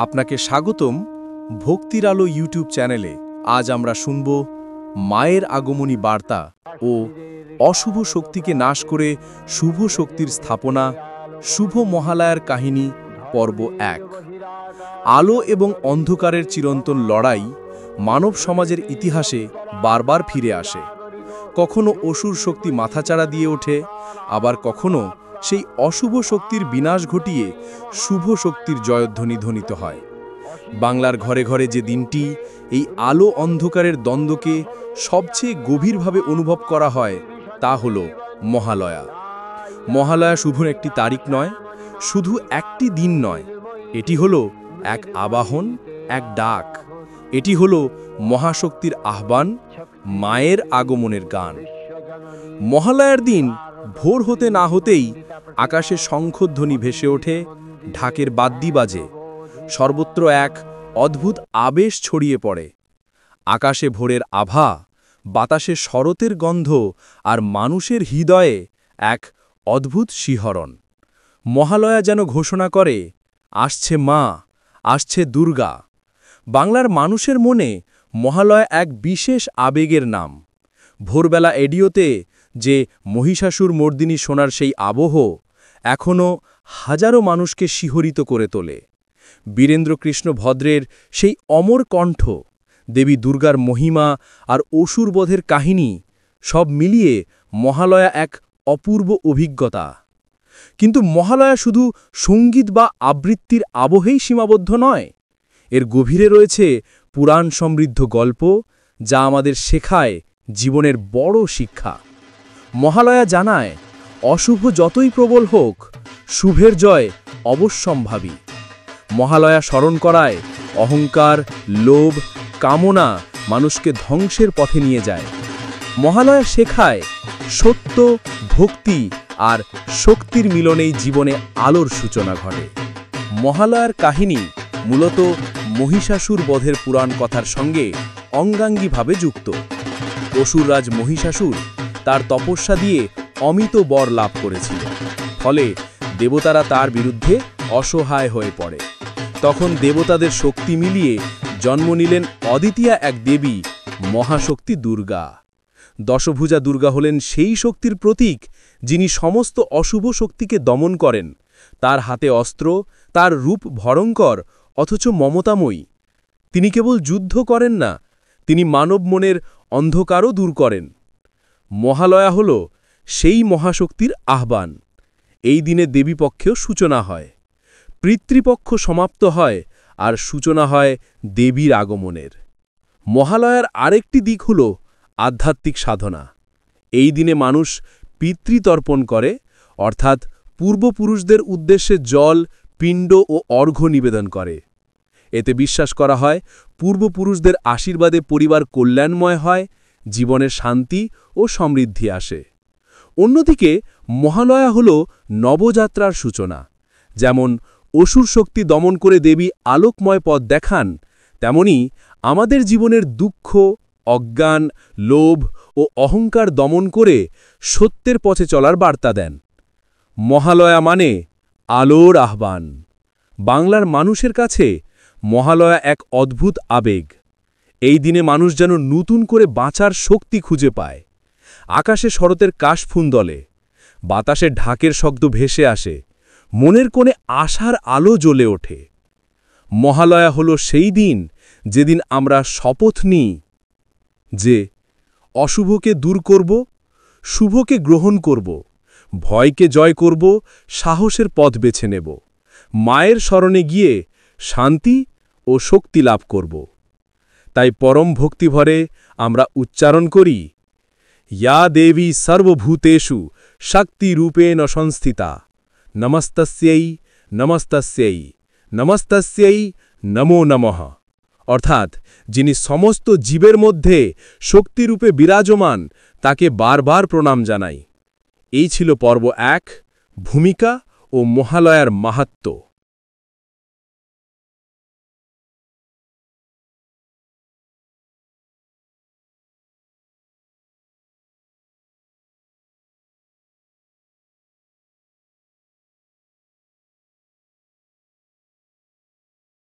আপনাকে স্বাগতম ভক্তির আলো ইউটিউব চ্যানেলে। আজ আমরা শুনব মায়ের আগমনী বার্তা ও অশুভ শক্তিকে নাশ করে শুভ শক্তির স্থাপনা, শুভ মহালয়ার কাহিনী পর্ব ১। আলো এবং অন্ধকারের চিরন্তন লড়াই মানব সমাজের ইতিহাসে বারবার ফিরে আসে। কখনো অসুর শক্তি মাথাচাড়া দিয়ে ওঠে, আবার কখনো সেই অশুভ শক্তির বিনাশ ঘটিয়ে শুভ শক্তির জয়ধ্বনি ধ্বনিত হয়। বাংলার ঘরে ঘরে যে দিনটি এই আলো অন্ধকারের দ্বন্দ্বকে সবচেয়ে গভীরভাবে অনুভব করা হয় তা হল মহালয়া। মহালয়া শুভ একটি তারিখ নয়, শুধু একটি দিন নয়, এটি হলো এক আবাহন, এক ডাক। এটি হলো মহাশক্তির আহ্বান, মায়ের আগমনের গান। মহালয়ার দিন ভোর হতে না হতেই আকাশে শঙ্খধ্বনি ভেসে ওঠে, ঢাকের বাদ্যি বাজে, সর্বত্র এক অদ্ভুত আবেশ ছড়িয়ে পড়ে। আকাশে ভোরের আভা, বাতাসে শরতের গন্ধ, আর মানুষের হৃদয়ে এক অদ্ভুত শিহরণ। মহালয়া যেন ঘোষণা করে, আসছে মা, আসছে দুর্গা। বাংলার মানুষের মনে মহালয়া এক বিশেষ আবেগের নাম। ভোরবেলা এডিওতে যে মহিষাসুর মর্দিনী শোনার সেই আবহ এখনও হাজারো মানুষকে শিহরিত করে তোলে। বীরেন্দ্রকৃষ্ণ ভদ্রের সেই অমর কণ্ঠ, দেবী দুর্গার মহিমা আর অসুরবধের কাহিনী, সব মিলিয়ে মহালয়া এক অপূর্ব অভিজ্ঞতা। কিন্তু মহালয়া শুধু সঙ্গীত বা আবৃত্তির আবহেই সীমাবদ্ধ নয়। এর গভীরে রয়েছে পুরাণ সমৃদ্ধ গল্প, যা আমাদের শেখায় জীবনের বড় শিক্ষা। মহালয়া জানায়, অশুভ যতই প্রবল হোক, শুভের জয় অবশ্যম্ভাবী। মহালয়া স্মরণ করায় অহংকার, লোভ, কামনা মানুষকে ধ্বংসের পথে নিয়ে যায়। মহালয়া শেখায় সত্য, ভক্তি আর শক্তির মিলনেই জীবনে আলোর সূচনা ঘটে। মহালয়ার কাহিনী মূলত মহিষাসুর বধের পুরাণ কথার সঙ্গে অঙ্গাঙ্গীভাবে যুক্ত। অসুররাজ মহিষাসুর তার তপস্যা দিয়ে অমিত বর লাভ করেছিল, ফলে দেবতারা তার বিরুদ্ধে অসহায় হয়ে পড়ে। তখন দেবতাদের শক্তি মিলিয়ে জন্ম নিলেন অদ্বিতীয়া এক দেবী, মহাশক্তি দুর্গা। দশভুজা দুর্গা হলেন সেই শক্তির প্রতীক, যিনি সমস্ত অশুভ শক্তিকে দমন করেন। তার হাতে অস্ত্র, তার রূপ ভয়ঙ্কর অথচ মমতাময়ী। তিনি কেবল যুদ্ধ করেন না, তিনি মানব মনের অন্ধকারও দূর করেন। মহালয়া হল সেই মহাশক্তির আহ্বান। এই দিনে দেবীপক্ষেও সূচনা হয়, পিতৃপক্ষ সমাপ্ত হয়, আর সূচনা হয় দেবীর আগমনের। মহালয়ার আরেকটি দিক হল আধ্যাত্মিক সাধনা। এই দিনে মানুষ পিতৃতর্পণ করে, অর্থাৎ পূর্বপুরুষদের উদ্দেশ্যে জল, পিণ্ড ও অর্ঘ্য নিবেদন করে। এতে বিশ্বাস করা হয় পূর্বপুরুষদের আশীর্বাদে পরিবার কল্যাণময় হয়, জীবনের শান্তি ও সমৃদ্ধি আসে। অন্যদিকে মহালয়া হল নবযাত্রার সূচনা। যেমন অসুর শক্তি দমন করে দেবী আলোকময় পথ দেখান, তেমনি আমাদের জীবনের দুঃখ, অজ্ঞান, লোভ ও অহংকার দমন করে সত্যের পথে চলার বার্তা দেন। মহালয়া মানে আলোর আহ্বান। বাংলার মানুষের কাছে মহালয়া এক অদ্ভুত আবেগ। এই দিনে মানুষ যেন নতুন করে বাঁচার শক্তি খুঁজে পায়। আকাশে শরতের কাশফুল দোলে, বাতাসে ঢাকের শব্দ ভেসে আসে, মনের কোণে আশার আলো জ্বলে ওঠে। মহালয়া হল সেই দিন যেদিন আমরা শপথ নিই যে অশুভকে দূর করব, শুভকে গ্রহণ করব, ভয়কে জয় করব, সাহসের পথ বেছে নেব, মায়ের শরণে গিয়ে শান্তি ও শক্তি লাভ করব। তাই পরম ভক্তিভরে আমরা উচ্চারণ করি, ইয়া দেবী সর্বভূতেষু শক্তিরূপেণ সংস্থিতা, নমস্তস্যৈ নমস্তস্যৈ নমস্তস্যৈ নমো নমঃ। অর্থাৎ যিনি সমস্ত জীবের মধ্যে শক্তিরূপে বিরাজমান, তাকে বারবার প্রণাম জানাই। এই ছিল পর্ব ১, ভূমিকা ও মহালয়ার মাহাত্ম্য।